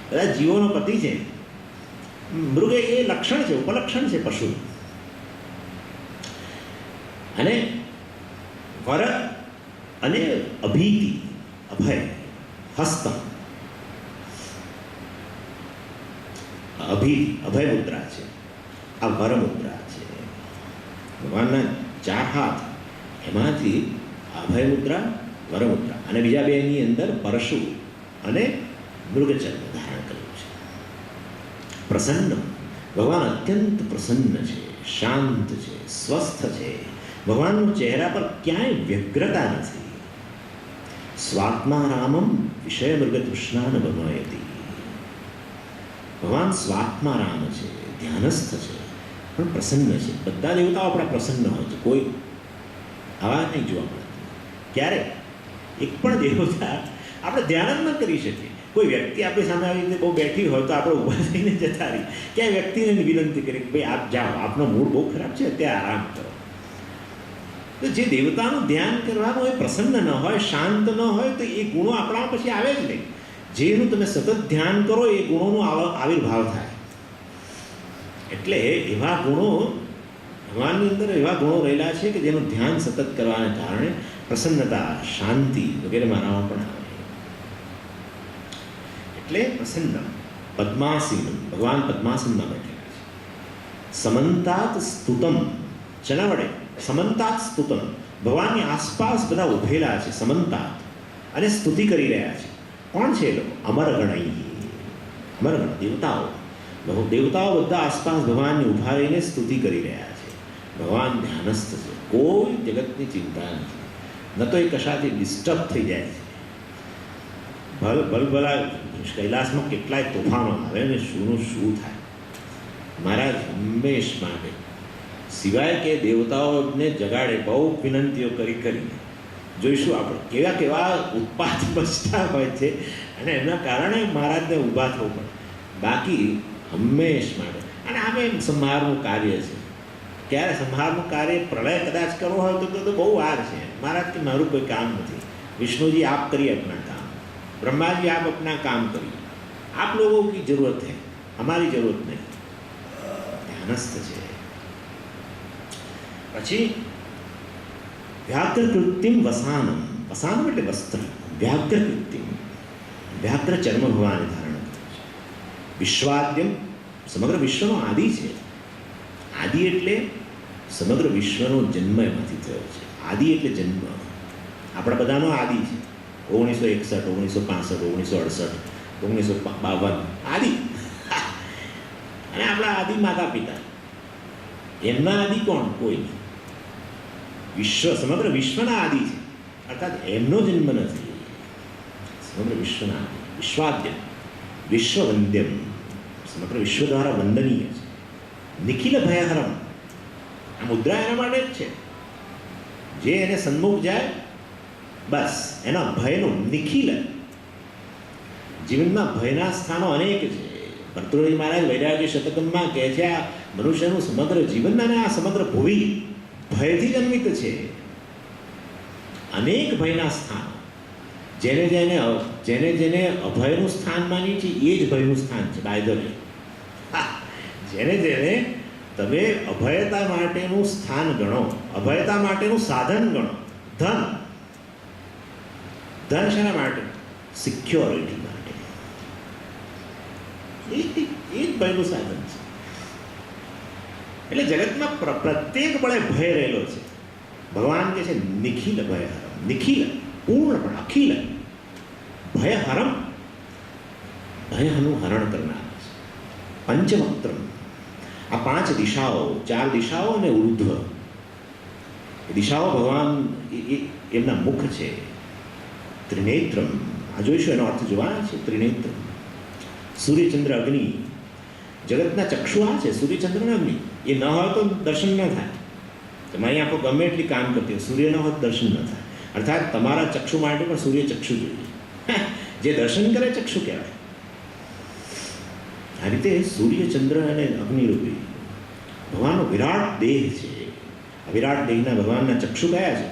બધા જીવોનો પતિ છે. મૃગ એ લક્ષણ છે, ઉપલક્ષણ છે પશુ. અને વર અને અભીતિ, અભય, હસ્ત, અભય મુદ્રા છે, આ વર મુદ્રા છે. ભગવાનના 4 હાથ, એમાંથી અભય મુદ્રા, વર મુદ્રા, અને બીજા 2ની અંદર પરશુ અને મૃગચર્મ ધારણ કર્યું છે. પ્રસન્ન, ભગવાન અત્યંત પ્રસન્ન છે, શાંત છે, સ્વસ્થ છે. ભગવાનના ચહેરા પર ક્યાંય વ્યગ્રતા નથી. સ્વાત્મારામમ વિષય મૃગતૃષ્ણાન ભમયતિ. ભગવાન સ્વાત્મારામ છે, ધ્યાનસ્થ છે, પણ પ્રસન્ન છે. બધા દેવતાઓ આપણા પ્રસન્ન હોય છે, કોઈ આવા નહીં જોવા મળે. ક્યારે એક પણ દેવતા આપણે ધ્યાન જ ન કરી શકીએ. કોઈ વ્યક્તિ આપણી સામે આવી રીતે બહુ બેઠી હોય તો આપણે ઊભા થઈને જતા રહીએ. ક્યાંય વ્યક્તિને વિનંતી કરી કે ભાઈ આપ જાઓ, આપનો મૂડ બહુ ખરાબ છે, અત્યારે આરામ કરો. તો જે દેવતાનું ધ્યાન કરવાનું એ પ્રસન્ન ન હોય, શાંત ન હોય, તો એ ગુણો આપણા પછી આવે જ નહીં. જેનું તમે સતત ધ્યાન કરો એ ગુણોનો આવિર્ભાવ થાય. એટલે એવા ગુણો ભગવાનની અંદર એવા ગુણો રહેલા છે કે જેનું ધ્યાન સતત કરવાને કારણે પ્રસન્નતા, શાંતિ વગેરે મારામાં પણ આવે. એટલે પ્રસન્ન. પદ્માસીન, ભગવાન પદ્માસનમાં બેઠેલા છે. સમંતાત સ્તુતમ, શેના વડે? સમંતાત સ્તુતમ. ભગવાનની આસપાસ બધા ઉભેલા છે, સમંતાત, અને સ્તુતિ કરી રહ્યા છે. કોણ છે એ લોકો? અમરગણૈ, અમરગણ, દેવતાઓ. દેવતાઓ બધા આસપાસ ભગવાનની ઉભા રહીને સ્તુતિ કરી રહ્યા છે. ભગવાન ધ્યાનસ્થ છે, કોઈ જગતની ચિંતા નથી. ન તો એ કશાથી ડિસ્ટર્બ થઈ જાય છે. ભલભલા કૈલાસમાં કેટલાય તોફાનો આવે ને શુંનું શું થાય. મહારાજ હંમેશ માટે સિવાય કે દેવતાઓને જગાડે, બહુ વિનંતીઓ કરી કરીને જોઈશું આપણે કેવા કેવા ઉત્પાત બચતા હોય છે, અને એના કારણે મહારાજને ઊભા થવું પડે. બાકી હંમેશ માટે. અને આમે સંહારનું કાર્ય છે. ક્યારે સંહારનું કાર્ય? પ્રલય કદાચ કરવો હોય તો બહુ વાર છે. મહારાજ કે મારું કોઈ કામ નથી. વિષ્ણુજી આપ કરીએ अपना काम, ब्रह्मा जी आप अपना काम करिए, आप लोगों की जरूरत है, हमारी जरूरत नहीं. ધ્યાનસ્થ છે. પછી વ્યાઘ્રકૃત્યમ વસાનમ. વસાનમ એટલે વસ્ત્ર. વ્યાઘ્રકૃત્યમ, વ્યાઘ્ર ચર્મ ભગવાને ધારણ કર્યું છે. વિશ્વાદ્યમ, સમગ્ર વિશ્વનો આદિ છે. આદિ એટલે સમગ્ર વિશ્વનો જન્મ એમાંથી થયો છે. આદિ એટલે જન્મ. આપણા બધાનો આદિ છે. 1961, 1965, 1968, 1952 આદિ. અને આપણા આદિ માતા પિતા, એમના આદિ કોણ? કોઈ નહીં. વિશ્વ, સમગ્ર વિશ્વના આદિ છે. અર્થાત એમનો જન્મ નથી, સમગ્ર વિશ્વના આદિ. વિશ્વાદ્યમ, વિશ્વવંદ્યમ, સમગ્ર વિશ્વ દ્વારા વંદનીય છે. નિખિલ ભયહરમ, આ મુદ્રા એના માટે જ છે. જે એને સન્મુખ જાય બસ એના ભયનો નિખિલ. જીવનમાં ભયના સ્થાનો અનેક છે. ભર્તૃહરિ મહારાજ વૈરાગ્ય શતકમાં કહે છે આ મનુષ્યનું સમગ્ર જીવન અને આ સમગ્ર ભૂમિ ભયથી જન્મિત છે. અનેક ભયના સ્થાન. જેને જેને જેને જેને અભયનું સ્થાન માની છે એ જ ભયનું સ્થાન છે. બાય ધ વે, જેને જેને તમે અભયતા માટેનું સ્થાન ગણો, અભયતા માટેનું સાધન ગણો, ધન, ધન શેના માટે? સિક્યોરિટી માટે. એ જ ભયનું સાધન છે. એટલે જગતમાં પ્રત્યેક બળે ભય રહેલો છે. ભગવાન કહે છે નિખિલ ભયહરમ. નિખિલ, પૂર્ણ પણ અખિલ. ભયહરમ, ભયનું હરણ કરનાર છે. પંચવક્ત્રમ, આ 5 દિશાઓ, 4 દિશાઓ અને ઉર્ધ્વ. એ દિશાઓ ભગવાન એમના મુખ છે. ત્રિનેત્રમ, આ જોઈશું એનો અર્થ જોવાના છે. ત્રિનેત્રમ, સૂર્યચંદ્ર અગ્નિ. જગતના ચક્ષુ આ છે, સૂર્યચંદ્ર અગ્નિ. એ ન હોય તો દર્શન ન થાય. તમારી આંખો ગમે એટલી કામ કરતી હોય, સૂર્ય ન હોય તો દર્શન ન થાય. અર્થાત તમારા ચક્ષુ માટે પણ સૂર્ય ચક્ષુ જોઈએ. જે દર્શન કરે ચક્ષુ કહેવાય. આ રીતે સૂર્યચંદ્ર અને અગ્નિરૂપી ભગવાનનો વિરાટ દેહ છે. આ વિરાટ દેહના ભગવાનના ચક્ષુ કયા છે?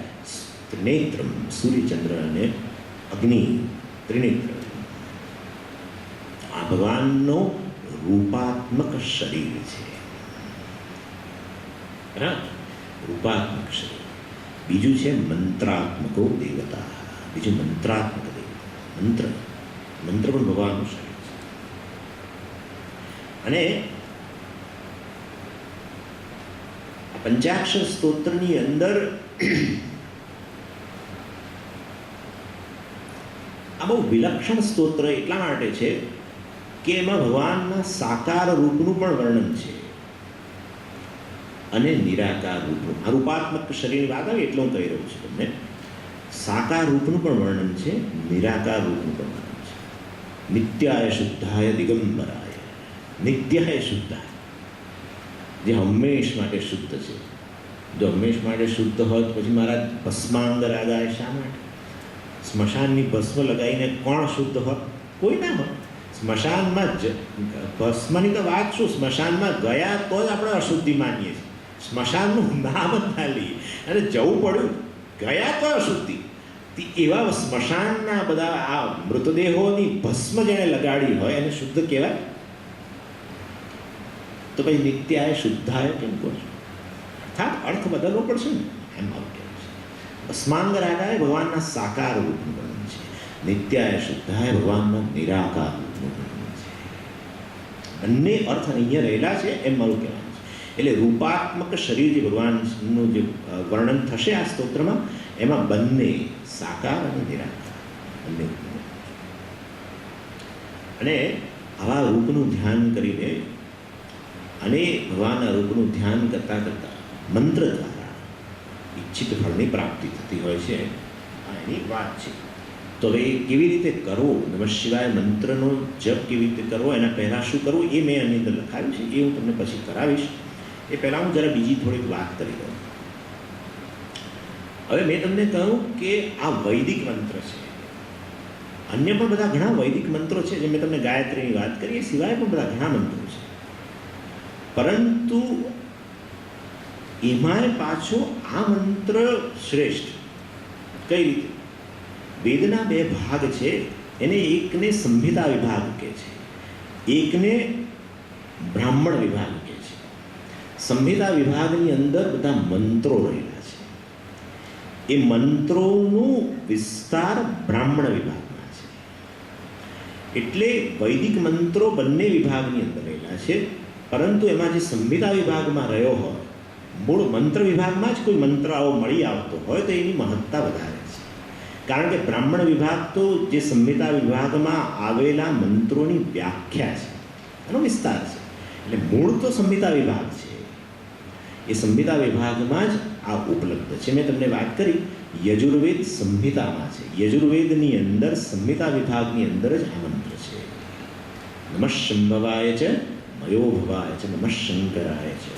ત્રિનેત્રમ, સૂર્યચંદ્ર અને અગ્નિ. ત્રિનેત્ર. આ ભગવાનનો રૂપાત્મક શરીર છે. બરાબર? રૂપાત્મક શરીર. બીજું છે મંત્રાત્મકો દેવતા. બીજું મંત્રાત્મક દેવતા. મંત્ર પણ ભગવાનનું શરીર છે. અને પંચાક્ષર સ્તોત્રની અંદર આ બહુ વિલક્ષણ સ્તોત્ર એટલા માટે છે કે એમાં ભગવાનના સાકાર રૂપનું પણ વર્ણન છે અને નિરાકાર રૂપનું. આ રૂપાત્મક શરીરની વાત આવે એટલે હું કહી રહ્યો છું તમને. સાકાર રૂપનું પણ વર્ણન છે, નિરાકાર રૂપનું પણ વર્ણન છે. નિત્યાય શુદ્ધાય દિગંબરાય. નિત્યાય શુદ્ધાય, જે હંમેશ માટે શુદ્ધ છે. જો હંમેશ માટે શુદ્ધ હોય તો પછી મારા ભસ્માંગ રાગાય શા માટે? સ્મશાનની ભસ્મ લગાવીને કોણ શુદ્ધ હોય? કોઈ ના હોય. સ્મશાનમાં જ ભસ્મની તો વાત શું, સ્મશાનમાં ગયા તો જ આપણે અશુદ્ધિ માનીએ છીએ. સ્મશાનનું નામ જ ના લઈએ અને જવું પડ્યું, ગયા તો અશુદ્ધિ. એવા સ્મશાનના બધા આ મૃતદેહોની ભસ્મ જેણે લગાડી હોય એને શુદ્ધ કહેવાય? તો ભાઈ નિત્યાય શુદ્ધાય કેમ કહો છો? અર્થાત અર્થ બદલવો પડશે ને, એમ આવું કહેવું છે. ભસ્માંગ રાગાય ભગવાનના સાકાર રૂપનું વર્ણન છે. નિત્યાય શુદ્ધાય ભગવાનના નિરાકાર રૂપનું વર્ણન છે. બંને અર્થ અહીંયા રહેલા છે એમ મારું કહેવાનું છે. એટલે રૂપાત્મક શરીર જે ભગવાનનું જે વર્ણન થશે આ સ્તોત્રમાં, એમાં બંને સાકાર અને નિરાકાર બંને. અને આવા રૂપનું ધ્યાન કરીને અને ભગવાનના રૂપનું ધ્યાન કરતાં કરતાં મંત્ર દ્વારા ઈચ્છિત ફળની પ્રાપ્તિ થતી હોય છે. આ એની વાત છે. તો હવે કેવી રીતે કરવો, નમઃ શિવાય મંત્રનો જપ કેવી રીતે કરવો, એના પહેલાં શું કરવું એ મેં આની અંદર લખાવ્યું છે, એ હું તમને પછી કરાવીશ. એ પહેલાં હું જરા બીજી થોડીક વાત કરી દઉં. હવે મેં તમને કહ્યું કે આ વૈદિક મંત્ર છે. અન્ય પણ બધા ઘણા વૈદિક મંત્રો છે, જે મેં તમને ગાયત્રીની વાત કરી, એ સિવાય પણ બધા ઘણા મંત્રો છે. પરંતુ એમાંય પાછો આ મંત્ર શ્રેષ્ઠ. કઈ રીતે? વેદના બે ભાગ છે, એને એકને સંહિતા વિભાગ કહે છે, એકને બ્રાહ્મણ વિભાગ કહે છે. સંહિતા વિભાગની અંદર બધા મંત્રો રહેલા છે. એ મંત્રોનું વિસ્તાર બ્રાહ્મણ વિભાગમાં છે. એટલે વૈદિક મંત્રો બંને વિભાગની અંદર રહેલા છે, પરંતુ એમાં જે સંહિતા વિભાગમાં રહ્યો હોય, મૂળ મંત્ર વિભાગમાં જ કોઈ મંત્ર આવો મળી આવતો હોય તો એની મહત્તા વધારે છે. કારણ કે બ્રાહ્મણ વિભાગ તો જે સંહિતા વિભાગમાં આવેલા મંત્રોની વ્યાખ્યા છે, એનો વિસ્તાર છે. એટલે મૂળ તો સંહિતા વિભાગ છે, એ સંહિતા વિભાગમાં જ આ ઉપલબ્ધ છે. મેં તમને વાત કરી યજુર્વેદ સંહિતામાં છે. યજુર્વેદની અંદર સંહિતા વિભાગની અંદર જ આ મંત્ર છે. નમઃ શંભવાય છે, મયો ભવાય છે, નમઃ શંકરાય છે.